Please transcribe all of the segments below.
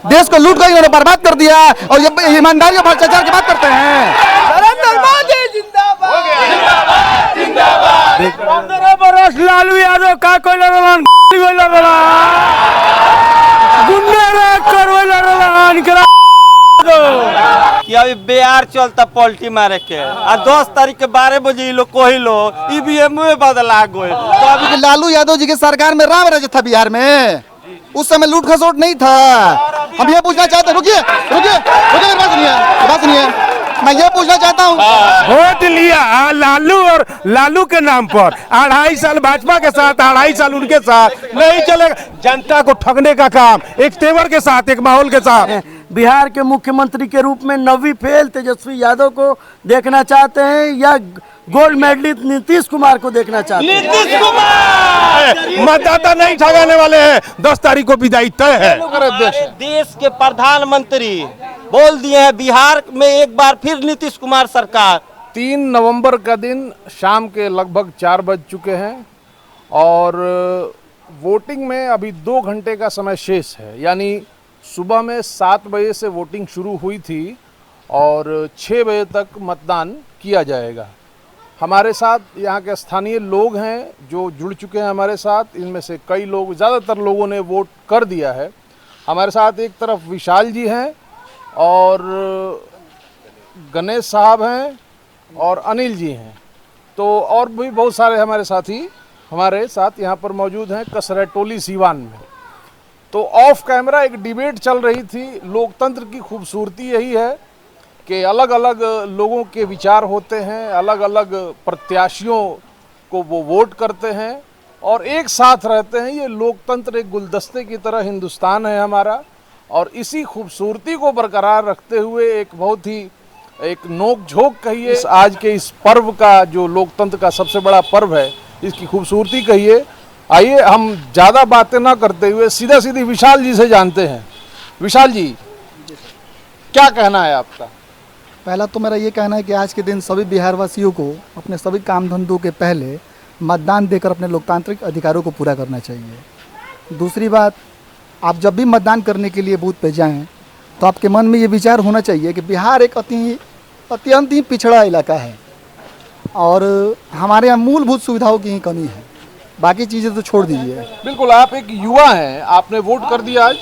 देश को लूट कर इन्होंने बर्बाद कर दिया और ये ईमानदारी और भ्रष्टाचार की बात करते हैं। नरेंद्र मोदी जिंदाबाद जिंदाबाद। 15 बरस लालू यादव का कोई लड़वान कि अभी बिहार चलता पलटी मारे के और 10 तारीख के 12 बजे ये लोग कोई लोग ईवीएम में बदला गए। तो अभी लालू यादव जी की सरकार में राम राज्य था बिहार में, उस समय लूट खसोट नहीं था। हम ये पूछना चाहते हैं, रुकिए रुकिए रुकिए, बात सुनिए, मैं ये पूछना चाहता हूँ, वोट लिया लालू और लालू के नाम पर 2.5 साल भाजपा के साथ 2.5 साल उनके साथ नहीं चलेगा। जनता को ठगने का काम एक तेवर के साथ, एक माहौल के साथ। बिहार के मुख्यमंत्री के रूप में 9वीं फेल तेजस्वी यादव को देखना चाहते हैं या गोल्ड मेडलिस्ट नीतीश कुमार को देखना चाहते हैं? नीतीश कुमार मतदाता नहीं ठगाने वाले हैं। 10 तारीख को विदाई तय है। देश के प्रधानमंत्री बोल दिए हैं बिहार में एक बार फिर नीतीश कुमार सरकार। 3 नवंबर का दिन शाम के लगभग 4 बज चुके हैं और वोटिंग में अभी 2 घंटे का समय शेष है। यानी सुबह में 7 बजे से वोटिंग शुरू हुई थी और 6 बजे तक मतदान किया जाएगा। हमारे साथ यहाँ के स्थानीय लोग हैं जो जुड़ चुके हैं हमारे साथ। इनमें से कई लोग, ज़्यादातर लोगों ने वोट कर दिया है। हमारे साथ एक तरफ विशाल जी हैं और गणेश साहब हैं और अनिल जी हैं, तो और भी बहुत सारे हमारे साथी हमारे साथ यहाँ पर मौजूद हैं कसरैटोली सीवान में। तो ऑफ कैमरा एक डिबेट चल रही थी। लोकतंत्र की खूबसूरती यही है कि अलग अलग लोगों के विचार होते हैं, अलग अलग प्रत्याशियों को वो वोट करते हैं और एक साथ रहते हैं। ये लोकतंत्र एक गुलदस्ते की तरह हिंदुस्तान है हमारा, और इसी खूबसूरती को बरकरार रखते हुए एक बहुत ही एक नोक झोंक कहिए आज के इस पर्व का, जो लोकतंत्र का सबसे बड़ा पर्व है, इसकी खूबसूरती कहिए। आइए हम ज़्यादा बातें ना करते हुए सीधा सीधी विशाल जी से जानते हैं। विशाल जी, क्या कहना है आपका? पहला तो मेरा ये कहना है कि आज के दिन सभी बिहार वासियों को अपने सभी काम धंधों के पहले मतदान देकर अपने लोकतांत्रिक अधिकारों को पूरा करना चाहिए। दूसरी बात, आप जब भी मतदान करने के लिए बूथ पे जाएं तो आपके मन में ये विचार होना चाहिए कि बिहार एक अत्यंत ही पिछड़ा इलाका है और हमारे यहाँ मूलभूत सुविधाओं की ही कमी है, बाकी चीज़ें तो छोड़ दीजिए। बिल्कुल, आप एक युवा हैं, आपने वोट कर दिया आज?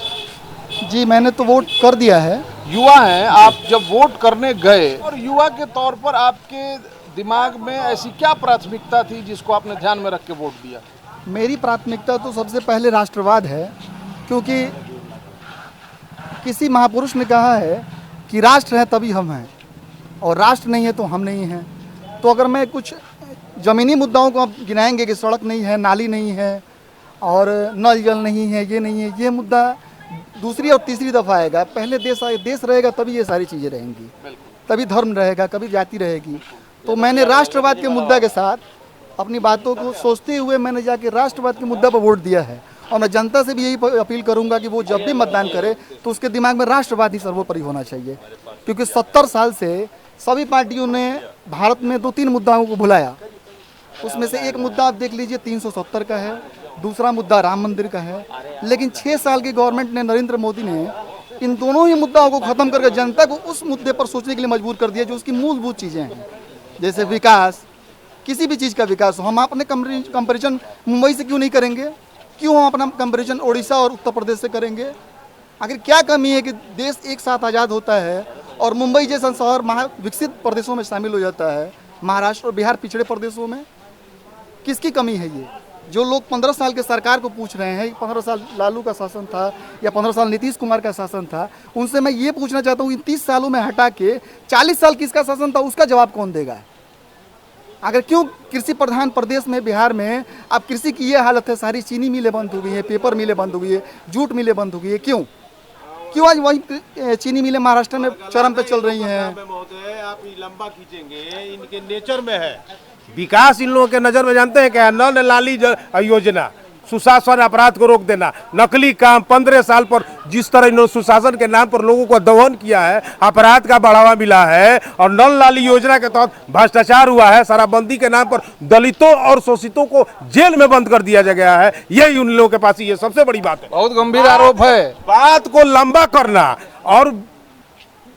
जी, मैंने तो वोट कर दिया है। युवा हैं आप, जब वोट करने गए और युवा के तौर पर आपके दिमाग में ऐसी क्या प्राथमिकता थी जिसको आपने ध्यान में रख के वोट दिया? मेरी प्राथमिकता तो सबसे पहले राष्ट्रवाद है, क्योंकि किसी महापुरुष ने कहा है कि राष्ट्र है तभी हम हैं और राष्ट्र नहीं है तो हम नहीं हैं। तो अगर मैं कुछ ज़मीनी मुद्दाओं को आप गिनाएंगे कि सड़क नहीं है, नाली नहीं है और नल जल नहीं है, ये नहीं है, ये मुद्दा दूसरी और तीसरी दफ़ा आएगा। पहले देश रहेगा तभी ये सारी चीज़ें रहेंगी, तभी धर्म रहेगा, कभी जाति रहेगी। तो मैंने राष्ट्रवाद के मुद्दा के साथ अपनी बातों को सोचते हुए मैंने जाके राष्ट्रवाद के मुद्दा पर वोट दिया है। और मैं जनता से भी यही अपील करूंगा कि वो जब भी मतदान करे तो उसके दिमाग में राष्ट्रवाद ही सर्वोपरि होना चाहिए, क्योंकि 70 साल से सभी पार्टियों ने भारत में 2-3 मुद्दाओं को भुलाया। उसमें से एक मुद्दा आप देख लीजिए 370 का है, दूसरा मुद्दा राम मंदिर का है। लेकिन 6 साल की गवर्नमेंट ने, नरेंद्र मोदी ने इन दोनों ही मुद्दाओं को ख़त्म करके जनता को उस मुद्दे पर सोचने के लिए मजबूर कर दिया जो उसकी मूलभूत चीज़ें हैं, जैसे विकास, किसी भी चीज़ का विकास हो। हम अपने कंपेरिजन मुंबई से क्यों नहीं करेंगे? क्यों हम अपना कंपेरिजन ओडिशा और उत्तर प्रदेश से करेंगे? आखिर क्या कमी है कि देश एक साथ आज़ाद होता है और मुंबई जैसा शहर विकसित प्रदेशों में शामिल हो जाता है, महाराष्ट्र और बिहार पिछड़े प्रदेशों में? किसकी कमी है ये? जो लोग 15 साल के सरकार को पूछ रहे हैं, 15 साल लालू का शासन था या 15 साल नीतीश कुमार का शासन था, उनसे मैं ये पूछना चाहता हूँ इन 30 सालों में हटा के 40 साल किसका शासन था, उसका जवाब कौन देगा? अगर क्यों कृषि प्रधान प्रदेश में, बिहार में, अब कृषि की ये हालत है, सारी चीनी मिलें बंद हो गई है, पेपर मिलें बंद हो गई है, जूट मिलें बंद हो गई है, क्यों आज वही चीनी मिलें महाराष्ट्र में चरम पे चल रही हैं? आप लंबा खींचेंगे, इनके नेचर में है विकास। इन लोगों के नजर में जानते हैं क्या? नल नाली योजना सुशासन अपराध को रोक देना, नकली काम 15 साल पर जिस तरह इन्होंने सुशासन के नाम पर लोगों को दमन किया है, अपराध का बढ़ावा मिला है और नल नाली योजना के तहत भ्रष्टाचार हुआ है, शराबबंदी के नाम पर दलितों और शोषितों को जेल में बंद कर दिया गया है, यही उन लोगों के पास ये सबसे बड़ी बात है। बहुत गंभीर आरोप है। बात को लंबा करना और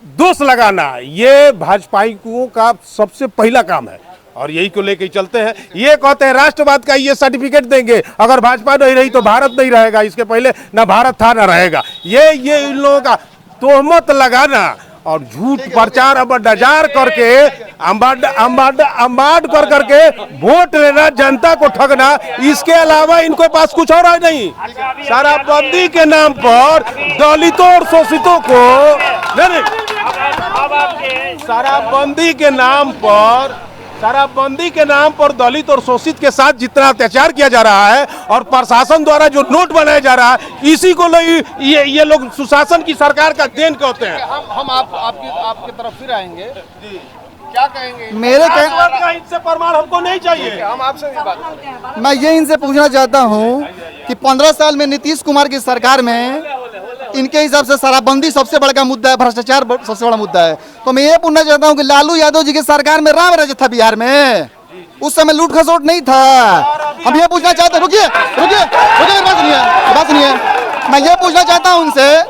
दोष लगाना ये भाजपाइयों का सबसे पहला काम है और यही को लेके चलते हैं। ये कहते हैं राष्ट्रवाद का ये सर्टिफिकेट देंगे, अगर भाजपा नहीं रही तो भारत नहीं रहेगा, इसके पहले ना भारत था ना रहेगा। ये इन लोगों का तोहमत लगाना और झूठ प्रचार अब डजार करके अम्बाड कर करके वोट लेना, जनता को ठगना, इसके अलावा इनके पास कुछ और है नहीं। शराबबंदी के नाम पर दलितों और शोषितों को नहीं, शराबबंदी के नाम पर दलित और शोषित के साथ जितना अत्याचार किया जा रहा है और प्रशासन द्वारा जो नोट बनाया जा रहा है, इसी को ये लोग सुशासन की सरकार का देन कहते हैं। हम आपकी तरफ फिर आएंगे। क्या कहेंगे? मेरे इससे प्रमाण हमको नहीं चाहिए। हम आपसे भी बात मैं ये इनसे पूछना चाहता हूँ कि 15 साल में नीतीश कुमार की सरकार में इनके हिसाब से शराबबंदी सबसे बड़ा मुद्दा है, भ्रष्टाचार सबसे बड़ा मुद्दा है, तो मैं ये पूछना चाहता हूँ कि लालू यादव जी की सरकार में राम राज्य था बिहार में, उस समय लूट खसोट नहीं था। हम ये पूछना चाहते हैं, रुकिए बात सुनिए, मैं ये पूछना चाहता हूँ उनसे,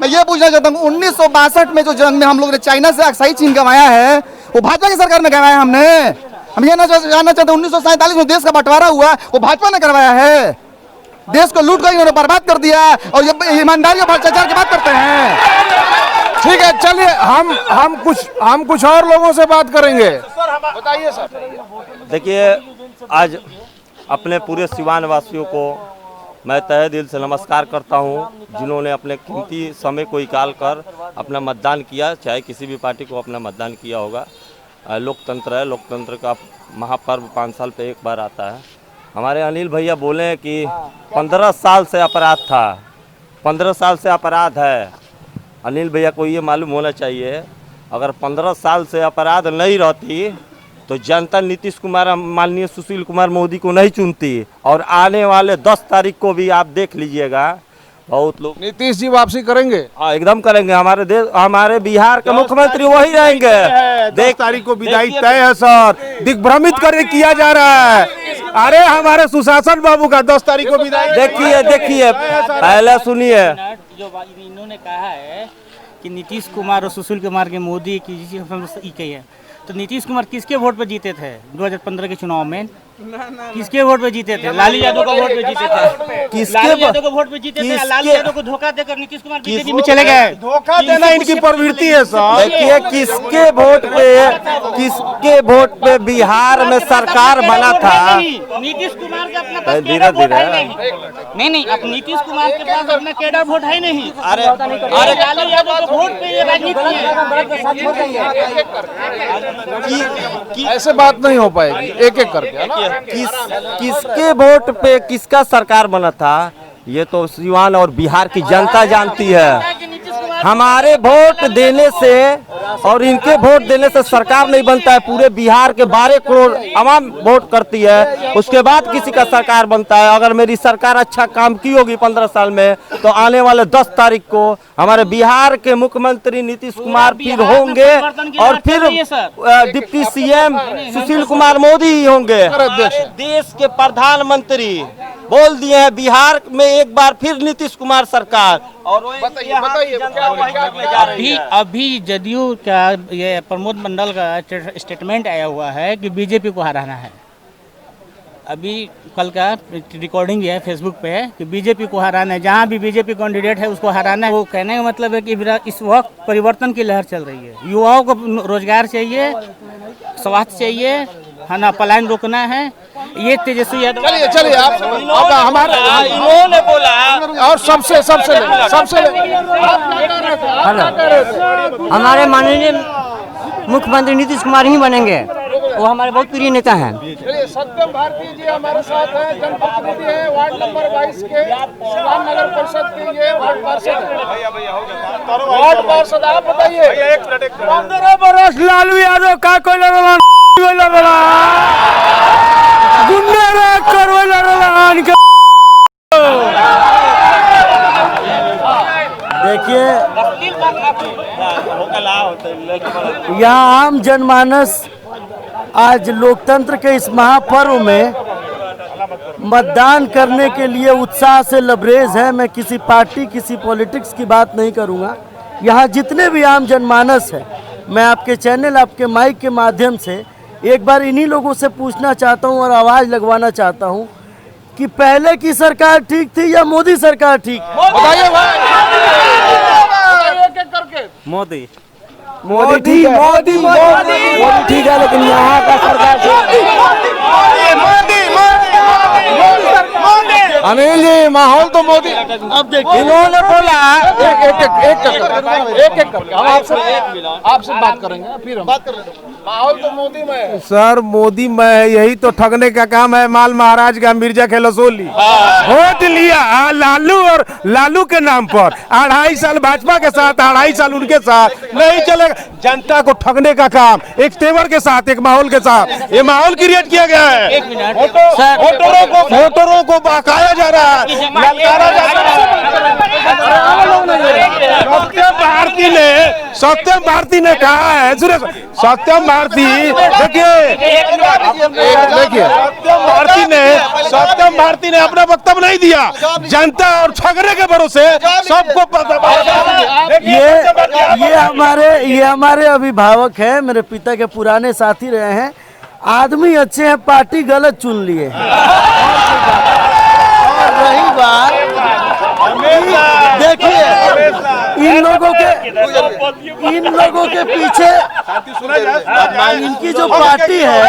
मैं ये पूछना चाहता हूँ 1962 में जो जंग में हम लोग ने चाइना से अक्साई चीन गंवाया है, वो भाजपा की सरकार में गंवाया हमने। हम ये जानना चाहते हैं 1947 में देश का बंटवारा हुआ, वो भाजपा ने करवाया है। देश को लूट कर इन्होंने बर्बाद कर दिया और ये ईमानदारी और भ्रष्टाचार की बात करते हैं। ठीक है, चलिए हम कुछ और लोगों से बात करेंगे। बताइए सर। देखिए, आज अपने पूरे सिवान वासियों को मैं तहे दिल से नमस्कार करता हूं, जिन्होंने अपने कीमती समय को निकाल कर अपना मतदान किया, चाहे किसी भी पार्टी को अपना मतदान किया होगा। लोकतंत्र है, लोकतंत्र का महापर्व 5 साल पे एक बार आता है। हमारे अनिल भैया बोले कि 15 साल से अपराध था, 15 साल से अपराध है। अनिल भैया को ये मालूम होना चाहिए, अगर 15 साल से अपराध नहीं रहती तो जनता नीतीश कुमार, माननीय सुशील कुमार मोदी को नहीं चुनती। और आने वाले 10 तारीख को भी आप देख लीजिएगा, बहुत लोग नीतीश जी वापसी करेंगे। हाँ, एकदम करेंगे। हमारे बिहार के मुख्यमंत्री वही रहेंगे। 10 तारीख को विदाई तय है सर, दिग्भ्रमित करके किया जा रहा है। अरे हमारे सुशासन बाबू का 10 तारीख को विदाई। देखिए पहले सुनिए, जो इन्होंने कहा है कि नीतीश कुमार और सुशील कुमार के मोदी की है, तो नीतीश कुमार किसके वोट पे जीते थे 2015 के चुनाव में? किसके वोट पे जीते थे? लालू यादव का वोट पे जीते थे। लालू यादव को वोट पे जीते थे। लालू यादव को धोखा देकर नीतीश कुमार बीजेपी में चले गए। धोखा देना इनकी प्रवृत्ति है सर। देखिए किसके वोट पे बिहार में सरकार बना था। नीतीश कुमार का अपना पास केडर वोट है नहीं, अब नीतीश कुमार के पास अपना केडर वोट है नहीं। अरे लालू यादव के वोट पे ये राजनीति है। ऐसे बात नहीं हो पाएगी, एक एक करके, है ना? किसके वोट पे किसका सरकार बना था, ये तो सिवान और बिहार की जनता जानती है। हमारे वोट देने से और इनके वोट देने से सरकार नहीं बनता है। पूरे बिहार के 12 करोड़ आवाम वोट करती है, उसके बाद किसी का सरकार बनता है। अगर मेरी सरकार अच्छा काम की होगी 15 साल में, तो आने वाले 10 तारीख को हमारे बिहार के मुख्यमंत्री नीतीश कुमार फिर होंगे और फिर डिप्टी सीएम सुशील कुमार मोदी ही होंगे। देश के प्रधानमंत्री बोल दिए हैं बिहार में एक बार फिर नीतीश कुमार सरकार। और अभी जदयू का ये प्रमोद मंडल का स्टेटमेंट आया हुआ है कि बीजेपी को हराना है। अभी कल का रिकॉर्डिंग है फेसबुक पे कि बीजेपी को हराना है, जहाँ भी बीजेपी कैंडिडेट है उसको हराना है। वो कहने का मतलब है कि इस वक्त परिवर्तन की लहर चल रही है। युवाओं को रोजगार चाहिए, स्वास्थ्य चाहिए, है ना, पलायन रोकना है। ये तेजस्वी यादव। चलिए आप हमारे इन्होंने बोला और सबसे हमारे माननीय मुख्यमंत्री नीतीश कुमार ही बनेंगे, वो हमारे बहुत प्रिय नेता हैं। चलिए, सत्यम भारती जी हमारे साथ हैं, जनप्रतिनिधि हैं, वार्ड नंबर 22 के सिवान नगर परिषद के ये वार्ड पार्षद हैं। वार्ड पार्षद आप बताइए। 15 बरस लालू यादव का कोई लड़वा गुंडे करवा यहाँ आम जनमानस आज लोकतंत्र के इस महापर्व में मतदान करने के लिए उत्साह से लबरेज है। मैं किसी पार्टी किसी पॉलिटिक्स की बात नहीं करूँगा। यहाँ जितने भी आम जनमानस है, मैं आपके चैनल आपके माइक के माध्यम से एक बार इन्हीं लोगों से पूछना चाहता हूँ और आवाज़ लगवाना चाहता हूँ कि पहले की सरकार ठीक थी या मोदी सरकार ठीक? बताइए भाई, एक-एक करके। मोदी मोदी ठीक है, मोदी ठीक है, लेकिन यहाँ का सरकार अनिल जी, माहौल तो मोदी। अब देखिए इन्होंने बोला एक करके हम आपसे बात करेंगे, फिर हम बात कर लेते हैं। माहौल तो मोदी में है सर, मोदी में है, यही तो ठगने का काम है। माल महाराज का मिर्जा के लसोली वोट लिया लालू और लालू के नाम पर 2.5 साल भाजपा के साथ 2.5 साल उनके साथ नहीं चलेगा। जनता को ठगने का काम एक तेवर के साथ, एक माहौल के साथ, ये माहौल क्रिएट किया गया है। वोटरों को बहकाया जा रहा है, ललकारा जा रहा है। सत्यम भारती ने कहा है, सत्यम भारती सत्यम भारती ने अपना वक्तव्य नहीं दिया। जनता और ठगने के भरोसे सबको पता। ये हमारे अभिभावक हैं, मेरे पिता के पुराने साथी रहे हैं। आदमी अच्छे हैं, पार्टी गलत चुन लिए। और रही बात, देखिए इन लोगों के पीछे इनकी जो पार्टी है,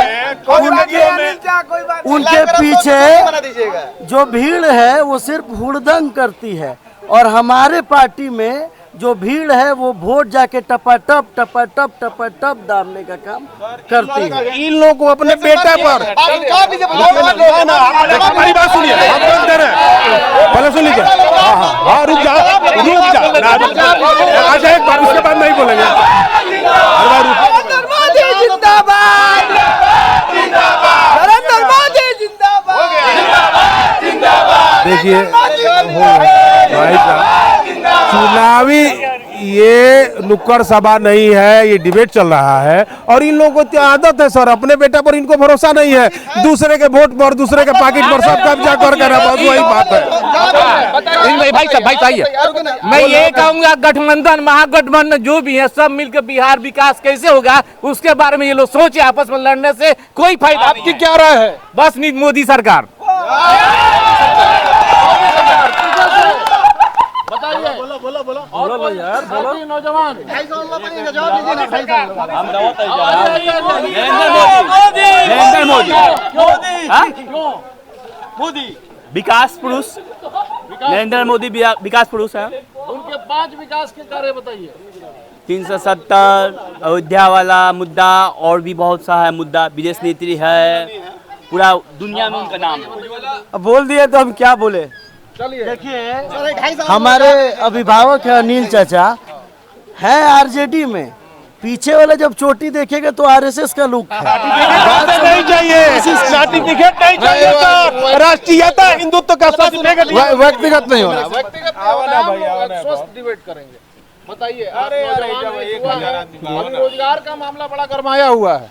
उनके पीछे जो भीड़ है वो सिर्फ हुड़दंग करती है, और हमारे पार्टी में जो भीड़ है वो वोट जाके टपाटप दामने का काम करती है। इन लोगों को अपने बेटा पर हमारी बात सुनिए, हम बोलते रहे पहले सुन लीजिए। हाँ रुक जा अच्छा, एक बार उसके बाद नहीं बोलेंगे। नरेंद्र मोदी जिंदाबाद, नरेंद्र मोदी जिंदाबाद। देखिए भाई साहब, चुनावी ये नुक्कड़ सभा नहीं है, ये डिबेट चल रहा है। और इन लोगों को आदत है सर, अपने बेटा पर इनको भरोसा नहीं है, दूसरे के वोट पर, दूसरे के पैकेट पर सब कब्जा कर बस वही बात है। भाई साहब, मैं ये कहूँगा गठबंधन महागठबंधन जो भी है सब मिलकर बिहार विकास कैसे होगा उसके बारे में ये लोग सोचे। आपस में लड़ने से कोई फायदा। आपकी क्या राय है? बस मोदी सरकार। बोलो यार, बोलो नौजवान। मोदी विकास पुरुष, नरेंद्र मोदी विकास पुरुष है। उनके 5 विकास के कार्य बताइए। 370 अयोध्या वाला मुद्दा और भी बहुत सा है मुद्दा, विदेश नीति है, पूरा दुनिया में उनका नाम है। अब बोल दिए तो हम क्या बोले। देखिए हमारे अभिभावक है अनिल चाचा है आरजेडी में, पीछे वाला जब चोटी देखेगा तो आरएसएस का लुक है। नहीं चाहिए, सर्टिफिकेट नहीं चाहिए सर, राष्ट्रीयता हिंदुत्व का सर्टिफिकेट व्यक्तिगत नहीं होना, व्यक्तिगत स्वस्थ डिबेट करेंगे। बताइए, रोजगार का मामला बड़ा गरमाया हुआ है।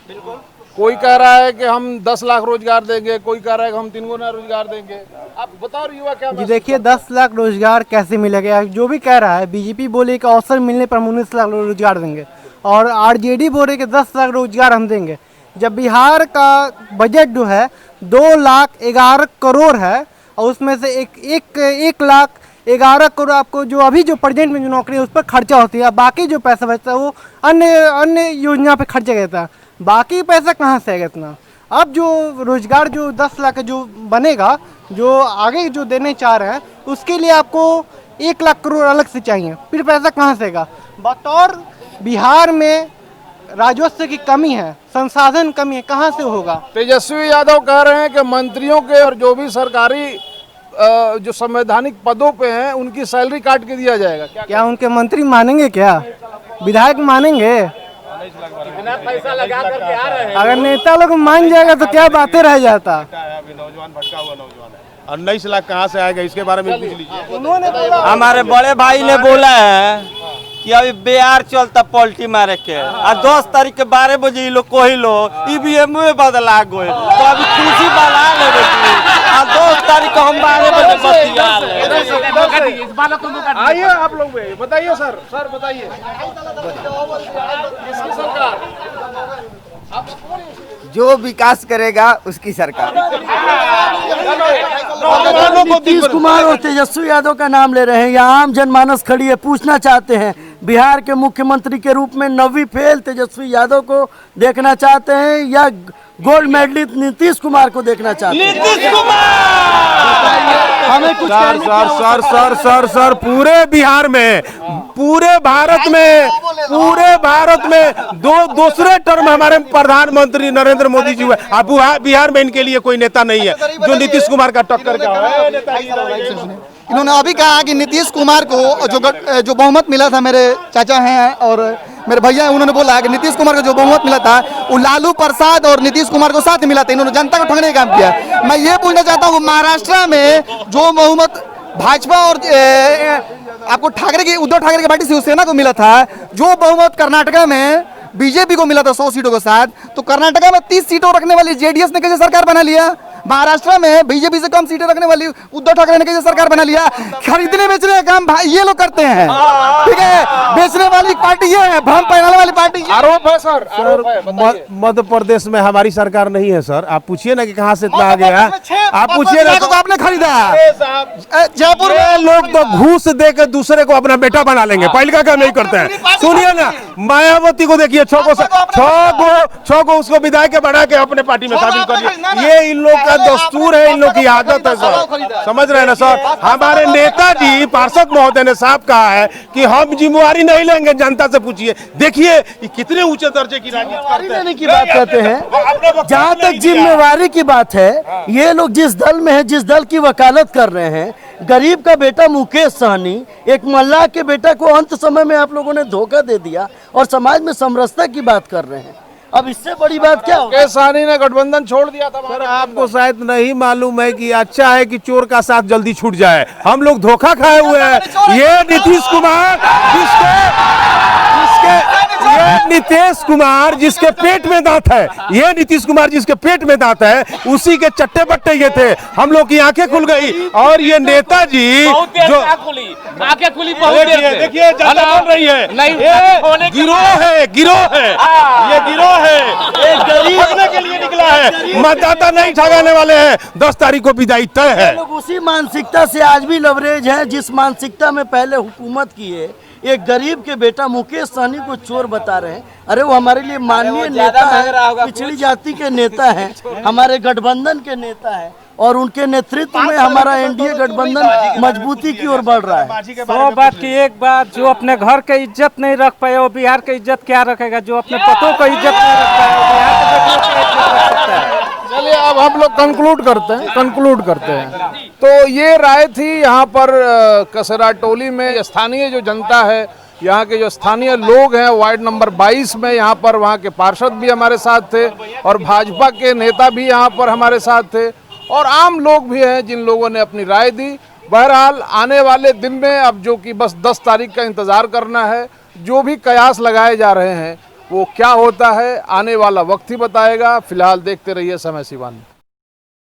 कोई कह रहा है कि हम 10 लाख रोजगार देंगे, कोई कह रहा है कि हम 3 गुना रोजगार देंगे। आप बताओ युवा क्या? जी देखिए, 10 लाख रोजगार कैसे मिलेगा? जो भी कह रहा है, बीजेपी बोले कि अवसर मिलने पर 19 लाख रोजगार देंगे, और आरजेडी बोले कि 10 लाख रोजगार हम देंगे। जब बिहार का बजट जो है 2,11 करोड़ है, और उसमें से 1,11 करोड़ आपको जो अभी जो प्रेजेंट में जो नौकरी है उस पर खर्चा होती है, बाकी जो पैसा बचता है वो अन्य योजना पे खर्चा करता है। बाकी पैसा कहाँ से आएगा इतना? अब जो रोजगार जो 10 लाख जो बनेगा, जो आगे जो देने चाह रहे हैं, उसके लिए आपको 1 लाख करोड़ अलग से चाहिए, फिर पैसा कहाँ से आएगा? बतौर बिहार में राजस्व की कमी है, संसाधन कमी है, कहाँ से होगा? तेजस्वी यादव कह रहे हैं कि मंत्रियों के और जो भी सरकारी जो संवैधानिक पदों पे हैं उनकी सैलरी काट के दिया जाएगा। क्या उनके मंत्री मानेंगे? क्या विधायक मानेंगे? कितना पैसा लगा करके आ रहे हैं। अगर नेता लोग मान जाएगा तो क्या बातें रह जाता। नौजवान भटका हुआ नौजवान है, और 19 लाख कहाँ से आएगा इसके बारे में पूछ लीजिए। हमारे बड़े भाई ने बोला है कि अभी बिहार चलता पॉलिटी मारे के और 10 तारीख के 12 बजे ये लोग कोई लो ईवीएम में बदला गए तो अभी खुशी बना ले और 10 तारीख को हम 12 बजे बतिया आइए आप लोग भी बताइए सर बताइए जो विकास करेगा उसकी सरकार। नीतीश कुमार और तेजस्वी यादव का नाम ले रहे हैं। यहाँ आम जनमानस खड़ी है, पूछना चाहते हैं बिहार के मुख्यमंत्री के रूप में 9वीं फेल तेजस्वी यादव को देखना चाहते हैं या गोल्ड मेडलिस्ट नीतीश कुमार को देखना चाहते हैं? नीतीश कुमार हमें कुछ सर पूरे बिहार में पूरे भारत में दूसरे टर्म हमारे प्रधानमंत्री नरेंद्र मोदी जी हुए। अब बिहार में इनके लिए कोई नेता नहीं है जो नीतीश कुमार का टक्कर का है। इन्होंने अभी कहा कि नीतीश कुमार को जो बहुमत मिला था, मेरे चाचा हैं और मेरे भैया हैं, उन्होंने बोला कि नीतीश कुमार को जो बहुमत मिला था वो लालू प्रसाद और नीतीश कुमार को साथ मिला था। इन्होंने जनता को ठगने का काम किया। मैं ये पूछना चाहता हूँ महाराष्ट्र में जो बहुमत भाजपा और आपको उद्धव ठाकरे की पार्टी शिवसेना को मिला था, जो बहुमत कर्नाटका में बीजेपी को मिला था 100 सीटों के साथ, तो कर्नाटका में 30 सीटों रखने वाली जेडीएस ने कैसे सरकार बना लिया? महाराष्ट्र में बीजेपी से कम सीटें रखने वाली उद्धव ठाकरे ने कैसे सरकार बना लिया? खरीदने बेचने का काम ये लोग करते हैं, ठीक है? बेचने वाली पार्टी ये है, भ्रम फैलाने वाली पार्टी। आरोप है सर मध्य प्रदेश में हमारी सरकार नहीं है सर। आप पूछिए ना कि कहाँ से इतना आ गया। आप पूछिए ना, तो आपने खरीदा जयपुर में लोग तो घूस देकर दूसरे को अपना बेटा बना लेंगे, पहले का काम नहीं करते हैं। सुनिए ना, मायावती को देखिए, छो को उसको विधायक बना के अपने पार्टी में शामिल कर दिया। ये इन लोग का दस्तूर है, इन लोग की आदत है सर, समझ रहे हैं ना सर। हमारे नेताजी पार्षद महोदय ने साफ कहा है कि हम जिम्मेवारी नहीं लेंगे, जनता से पूछिए। देखिए कितने ऊंचे दर्जे की राजनीति लेने की बात करते हैं। जहाँ तक जिम्मेवारी की बात है, ये लोग जिस दल में है, जिस दल की वकालत कर रहे हैं, गरीब का बेटा मुकेश सहनी, एक मल्लाह के बेटा को अंत समय में आप लोगों ने धोखा दे दिया और समाज में समरसता की बात कर रहे हैं। अब इससे बड़ी बात क्या? मुकेश सहनी ने गठबंधन छोड़ दिया था। सर आपको शायद नहीं मालूम है कि अच्छा है कि चोर का साथ जल्दी छूट जाए। हम लोग धोखा खाए हुए हैं। ये नीतीश कुमार ये नीतीश कुमार जिसके पेट में दांत है, ये नीतीश कुमार जिसके पेट में दांत है, उसी के चट्टे बट्टे ये थे। हम लोग की आंखें खुल गई और ये नेताजी जो आंखें खुली देखिए जनता बोल रही है, गिरोह है, ये गिरोह है, ठगने के लिए निकला है, मतदाता नहीं ठगाने वाले हैं। 10 तारीख को विदाई तय है। लोग उसी मानसिकता से आज भी लवरेज है जिस मानसिकता में पहले हुकूमत की है। एक गरीब के बेटा मुकेश सहनी को चोर बता रहे हैं। अरे वो हमारे लिए माननीय नेता है, पिछड़ी जाति के नेता हैं, हमारे गठबंधन के नेता है और उनके नेतृत्व में हमारा एनडीए गठबंधन मजबूती की ओर बढ़ रहा है। 100 बात की एक बात, जो अपने घर की इज्जत नहीं रख पाए वो बिहार की इज्जत क्या रखेगा? जो अपने पतों को इज्जत नहीं रख पाए वो बिहार की इज्जत रख सकता है? चलिए अब हम लोग कंक्लूड करते हैं। तो ये राय थी यहाँ पर कसरा टोली में स्थानीय जो जनता है, यहाँ के जो स्थानीय लोग हैं, वार्ड नंबर 22 में यहाँ पर वहाँ के पार्षद भी हमारे साथ थे और भाजपा के नेता भी यहाँ पर हमारे साथ थे और आम लोग भी हैं जिन लोगों ने अपनी राय दी। बहरहाल आने वाले दिन में अब जो कि बस 10 तारीख का इंतज़ार करना है, जो भी कयास लगाए जा रहे हैं वो क्या होता है आने वाला वक्त ही बताएगा। फिलहाल देखते रहिए समय सिवान।